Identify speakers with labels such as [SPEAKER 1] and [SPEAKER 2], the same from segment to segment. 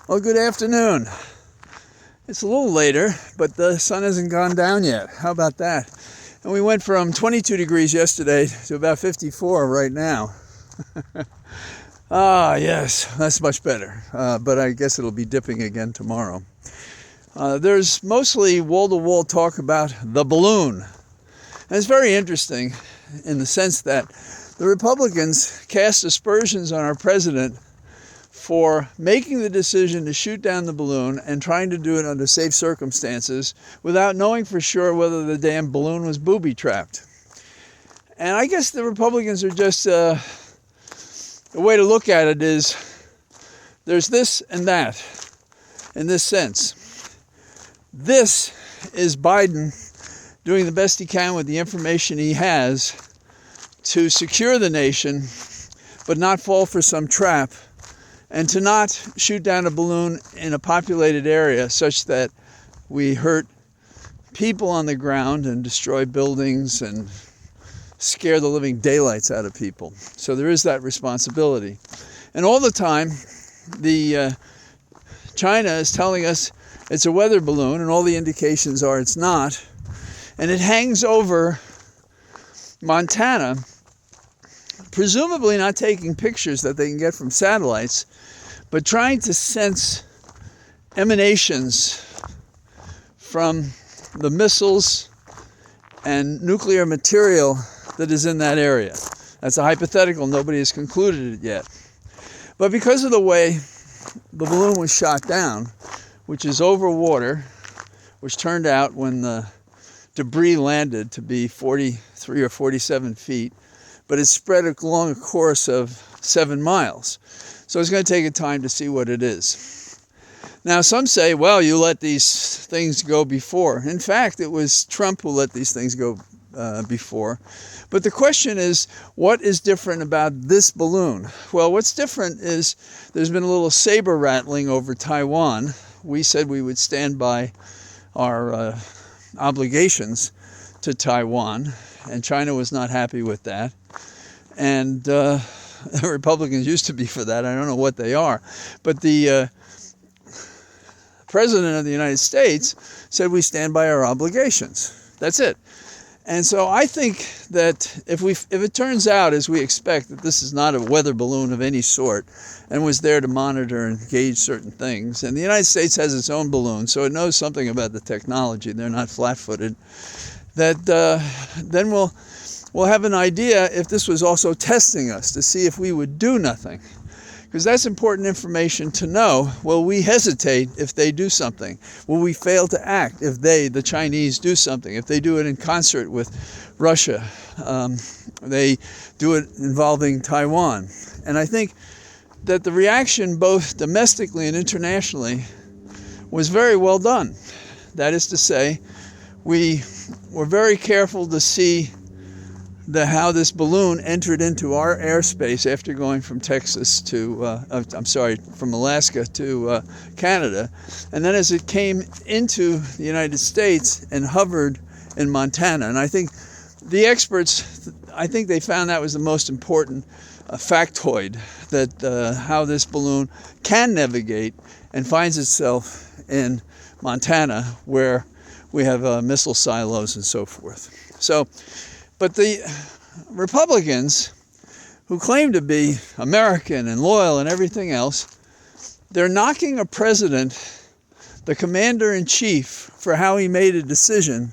[SPEAKER 1] Well, good afternoon. It's a little later, but the sun hasn't gone down yet. How about that? And we went from 22 degrees yesterday to about 54 right now. Yes, that's much better. But I guess it'll be dipping again tomorrow. There's mostly wall-to-wall talk about the balloon. And it's very interesting in the sense that the Republicans cast aspersions on our president for making the decision to shoot down the balloon and trying to do it under safe circumstances without knowing for sure whether the damn balloon was booby-trapped. And I guess the Republicans are just, the way to look at it is, there's this and that, in this sense. This is Biden doing the best he can with the information he has to secure the nation, but not fall for some trap, and to not shoot down a balloon in a populated area such that we hurt people on the ground and destroy buildings and scare the living daylights out of people. So there is that responsibility. And all the time, China is telling us it's a weather balloon, and all the indications are it's not. And it hangs over Montana, presumably not taking pictures that they can get from satellites, but trying to sense emanations from the missiles and nuclear material that is in that area. That's a hypothetical. Nobody has concluded it yet. But because of the way the balloon was shot down, which is over water, which turned out when the debris landed to be 43 or 47 feet, but it's spread along a course of 7 miles. So it's going to take a time to see what it is. Now, some say, well, you let these things go before. In fact, it was Trump who let these things go before. But the question is, what is different about this balloon? Well, what's different is there's been a little saber rattling over Taiwan. We said we would stand by our obligations to Taiwan, and China was not happy with that. And the Republicans used to be for that. I don't know what they are. But the President of the United States said we stand by our obligations. That's it. And so I think that if it turns out, as we expect, that this is not a weather balloon of any sort and was there to monitor and gauge certain things, and the United States has its own balloon, so it knows something about the technology, they're not flat-footed, that then we'll have an idea if this was also testing us to see if we would do nothing. Because that's important information to know. Will we hesitate if they do something? Will we fail to act if the Chinese, do something? If they do it in concert with Russia, they do it involving Taiwan. And I think that the reaction both domestically and internationally was very well done. That is to say, we were very careful to see how this balloon entered into our airspace after going from Texas to, from Alaska to Canada. And then as it came into the United States and hovered in Montana. And I think the experts, they found that was the most important factoid, that how this balloon can navigate and finds itself in Montana, where we have missile silos and so forth. But the Republicans, who claim to be American and loyal and everything else, they're knocking a president, the commander-in-chief, for how he made a decision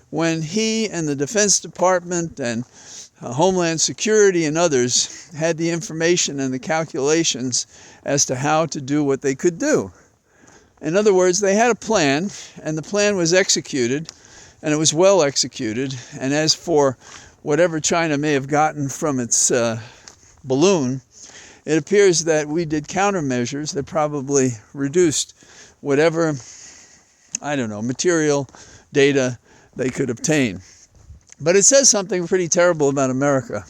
[SPEAKER 1] when he and the Defense Department and Homeland Security and others had the information and the calculations as to how to do what they could do. In other words, they had a plan, and the plan was executed, and it was well executed. And as for whatever China may have gotten from its balloon, it appears that we did countermeasures that probably reduced whatever, material data they could obtain. But it says something pretty terrible about America.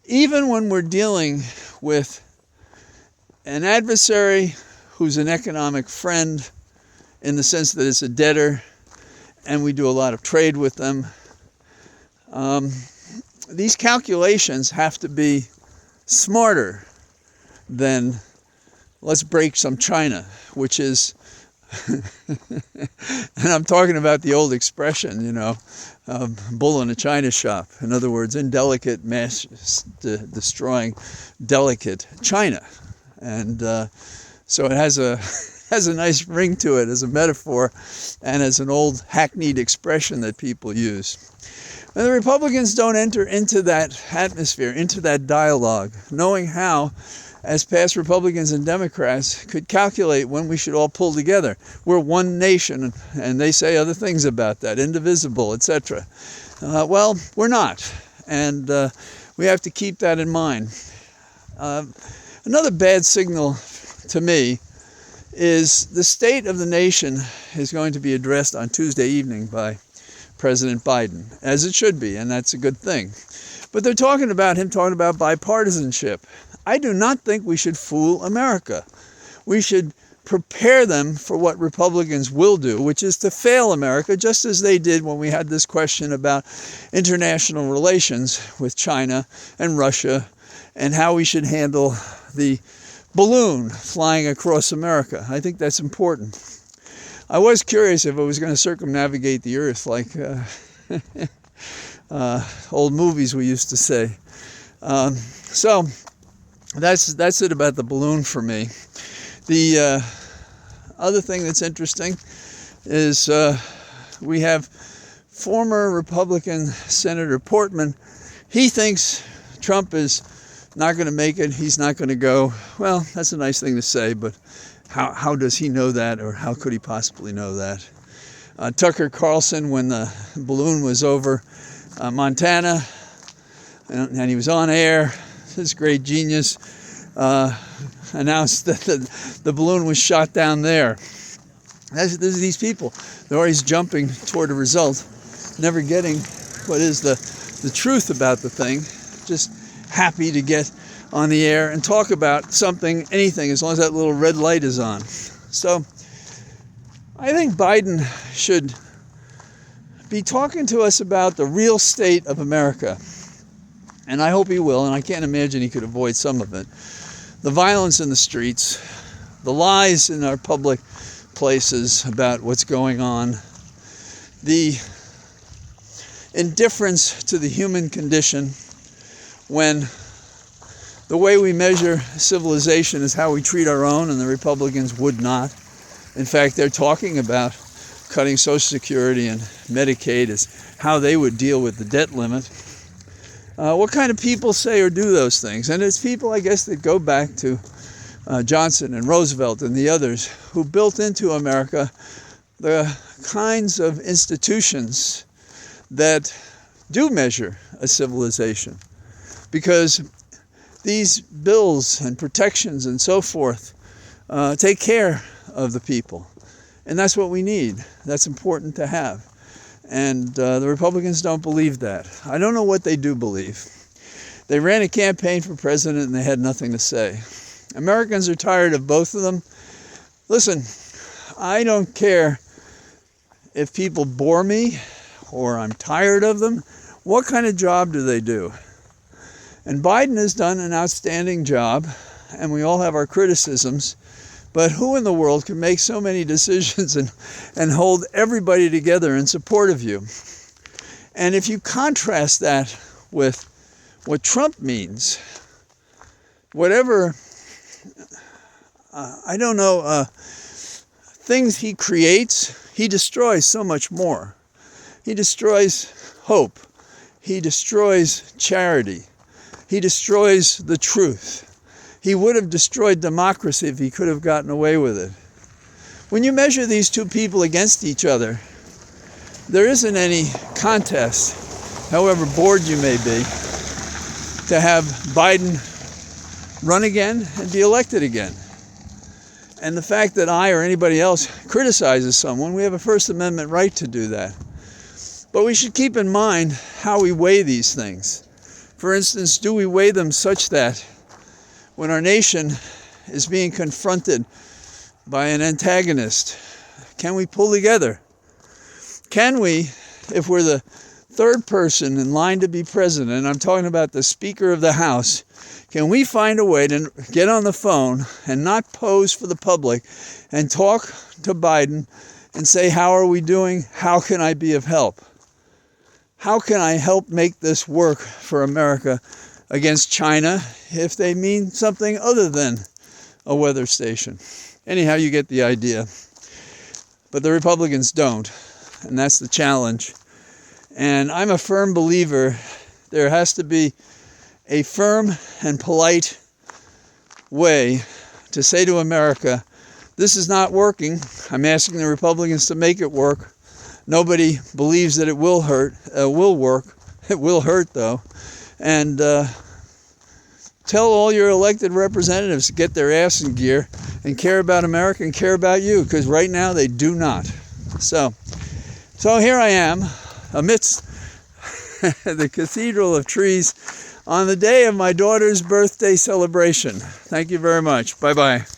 [SPEAKER 1] Even when we're dealing with an adversary who's an economic friend in the sense that it's a debtor, and we do a lot of trade with them, these calculations have to be smarter than let's break some China, which is, and I'm talking about the old expression, bull in a china shop. In other words, indelicate mass destroying delicate China. And so it has a nice ring to it as a metaphor and as an old hackneyed expression that people use. And the Republicans don't enter into that atmosphere, into that dialogue, knowing how, as past Republicans and Democrats, could calculate when we should all pull together. We're one nation, and they say other things about that, indivisible, etc. Well, we're not, and we have to keep that in mind. Another bad signal to me is the state of the nation is going to be addressed on Tuesday evening by President Biden, as it should be, and that's a good thing. But they're talking about bipartisanship. I do not think we should fool America. We should prepare them for what Republicans will do, which is to fail America, just as they did when we had this question about international relations with China and Russia and how we should handle the balloon flying across America. I think that's important. I was curious if it was going to circumnavigate the earth like old movies we used to say. So that's it about the balloon for me. The other thing that's interesting is we have former Republican Senator Portman. He thinks Trump is not going to make it. He's not going to go. Well, that's a nice thing to say, but how does he know that, or how could he possibly know that? Tucker Carlson, when the balloon was over Montana, and he was on air, this great genius, announced that the balloon was shot down there. These people, they're always jumping toward a result, never getting what is the truth about the thing, just happy to get on the air and talk about something, anything, as long as that little red light is on. So I think Biden should be talking to us about the real state of America. And I hope he will, and I can't imagine he could avoid some of it. The violence in the streets, the lies in our public places about what's going on, the indifference to the human condition when the way we measure civilization is how we treat our own, and the Republicans would not. In fact, they're talking about cutting Social Security and Medicaid as how they would deal with the debt limit. What kind of people say or do those things? And it's people, I guess, that go back to Johnson and Roosevelt and the others who built into America the kinds of institutions that do measure a civilization. Because these bills and protections and so forth take care of the people. And that's what we need. That's important to have. And the Republicans don't believe that. I don't know what they do believe. They ran a campaign for president and they had nothing to say. Americans are tired of both of them. Listen, I don't care if people bore me or I'm tired of them. What kind of job do they do? And Biden has done an outstanding job, and we all have our criticisms, but who in the world can make so many decisions and hold everybody together in support of you? And if you contrast that with what Trump means, whatever, things he creates, he destroys so much more. He destroys hope. He destroys charity. He destroys the truth. He would have destroyed democracy if he could have gotten away with it. When you measure these two people against each other, there isn't any contest, however bored you may be, to have Biden run again and be elected again. And the fact that I or anybody else criticizes someone, we have a First Amendment right to do that. But we should keep in mind how we weigh these things. For instance, do we weigh them such that when our nation is being confronted by an antagonist, can we pull together? Can we, if we're the third person in line to be president, I'm talking about the Speaker of the House, can we find a way to get on the phone and not pose for the public and talk to Biden and say, how are we doing? How can I be of help? How can I help make this work for America against China if they mean something other than a weather station? Anyhow, you get the idea. But the Republicans don't, and that's the challenge. And I'm a firm believer there has to be a firm and polite way to say to America, this is not working. I'm asking the Republicans to make it work. Nobody believes that it will work. It will hurt, though. And tell all your elected representatives to get their ass in gear and care about America and care about you, because right now they do not. So here I am amidst the Cathedral of Trees on the day of my daughter's birthday celebration. Thank you very much. Bye-bye.